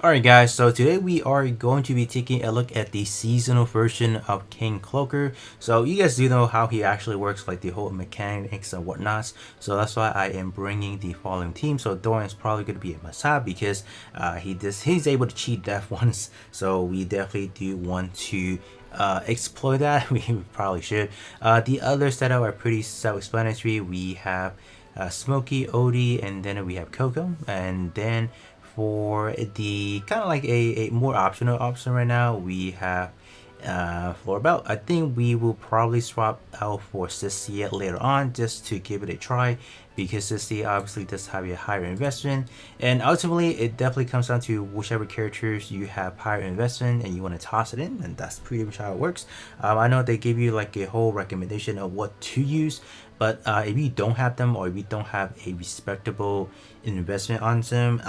Alright guys, so today we are going to be taking a look at the seasonal version of King Croaker. So you guys do know how he actually works, like the whole mechanics and whatnot. So that's why I am bringing the following team. So Dorian is probably going to be a must-have because he's able to cheat death once. So we definitely do want to exploit that. We probably should. The other setup are pretty self-explanatory. We have Smokey, Odie, and then we have Coco, and then for the kind of like a more optional option right now, we have floor belt. I think we will probably swap out for Sissia later on just to give it a try, because Sissia obviously does have a higher investment, and ultimately it definitely comes down to whichever characters you have higher investment and you want to toss it in, and that's pretty much how it works. I know they give you like a whole recommendation of what to use, but if you don't have them, or if you don't have a respectable investment on them,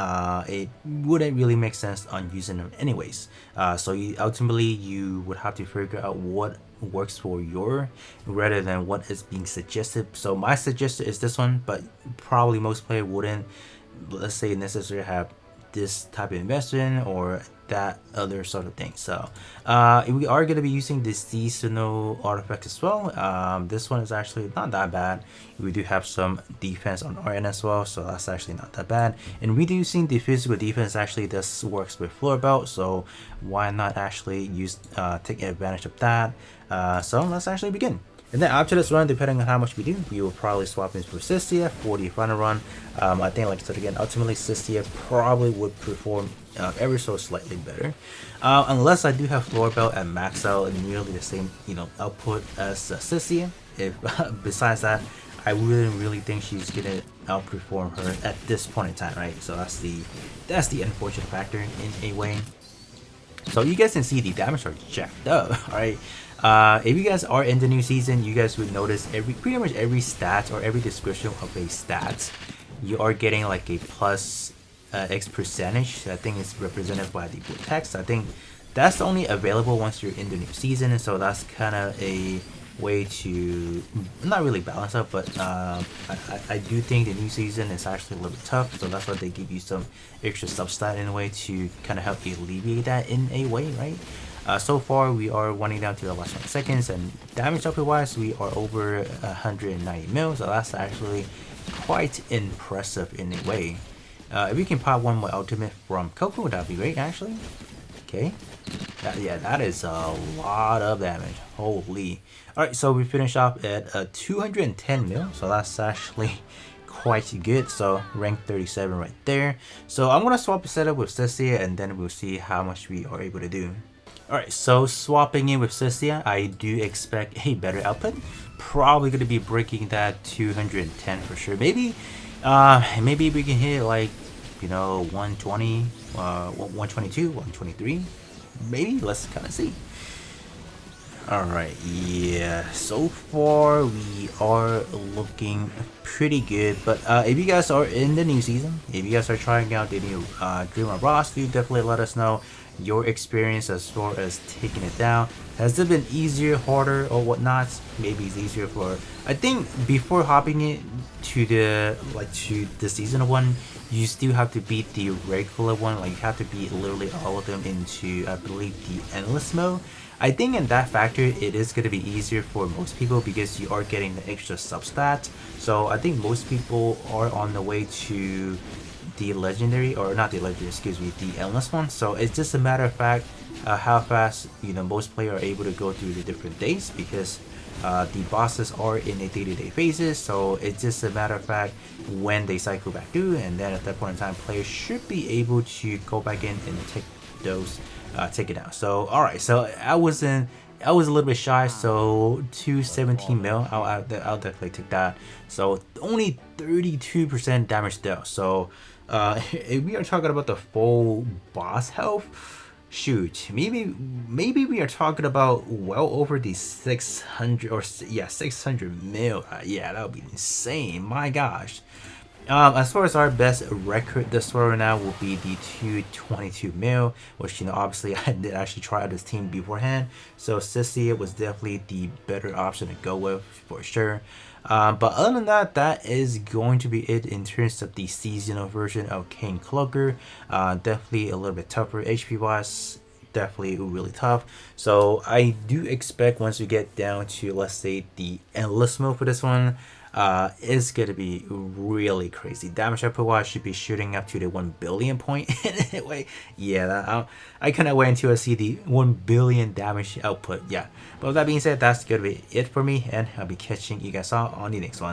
it wouldn't really make sense on using them anyways. So ultimately you would have to figure out what works for your, rather than what is being suggested. So my suggestion is this one, but probably most players wouldn't, let's say, necessarily have this type of investment or that other sort of thing. So we are going to be using this seasonal artifact as well. This one is actually not that bad. We do have some defense on our end as well, so that's actually not that bad. And reducing the physical defense actually this works with floor belt, so why not actually use take advantage of that. So let's actually begin. And then after this run, depending on how much we do, we will probably swap in for Sissia for the final run. I think, like I said again, ultimately Sissia probably would perform ever so slightly better. Unless I do have floor belt and max out and nearly the same, output as Sissia. If besides that, I wouldn't really think she's gonna outperform her at this point in time, right? So that's the unfortunate factor in a way. So you guys can see the damage are jacked up, alright? If you guys are in the new season, you guys would notice pretty much every stat or every description of a stat, you are getting like a plus X percentage. I think it's represented by the blue text. I think that's only available once you're in the new season, and so that's kind of a way to not really balance out, but I do think the new season is actually a little bit tough, so that's why they give you some extra substat in a way to kind of help you alleviate that in a way, right? So far we are winding down to the last 1 seconds, and damage output wise we are over 190 mil, so that's actually quite impressive in a way. If we can pop one more ultimate from Coco, that'd be great actually. Okay, yeah, that is a lot of damage, holy. Alright, so we finish off at 210 mil, so that's actually quite good. So rank 37 right there. So I'm gonna swap the setup with Sissia, and then we'll see how much we are able to do. Alright, so swapping in with Sissia, I do expect a better output. Probably gonna be breaking that 210 for sure. Maybe we can hit like 120, 122, 123. Maybe, let's kind of see. Alright, yeah, so far we are looking pretty good, but if you guys are in the new season, if you guys are trying out the new Dreamer roster, definitely let us know your experience as far as taking it down. Has it been easier, harder, or whatnot? Maybe it's easier for, I think before hopping it to the seasonal one, you still have to beat the regular one. Like, you have to beat literally all of them into, I believe, the endless mode. I think in that factor it is going to be easier for most people because you are getting the extra substat. So I think most people are on the way to the legendary, or not the legendary, excuse me, the endless one. So it's just a matter of fact how fast most players are able to go through the different days, because the bosses are in a day-to-day phases. So it's just a matter of fact when they cycle back through, and then at that point in time players should be able to go back in and take those take it out. So alright, so I was a little bit shy, so 217 mil, I'll definitely take that. So only 32% damage dealt. So if we are talking about the full boss health, shoot, maybe we are talking about well over the 600, or yeah, 600 mil. Yeah, that would be insane, my gosh. As far as our best record this far now will be the 222 mil, which obviously I did actually try out this team beforehand, so Sissia was definitely the better option to go with for sure. But other than that, that is going to be it in terms of the seasonal version of King Cloaker. Definitely a little bit tougher HP wise, definitely really tough. So I do expect once we get down to, let's say, the endless mode for this one, it's gonna be really crazy. Damage output wise should be shooting up to the 1 billion point. Anyway, yeah, I cannot wait until I see the 1 billion damage output. Yeah, but with that being said, that's gonna be it for me, and I'll be catching you guys all on the next one.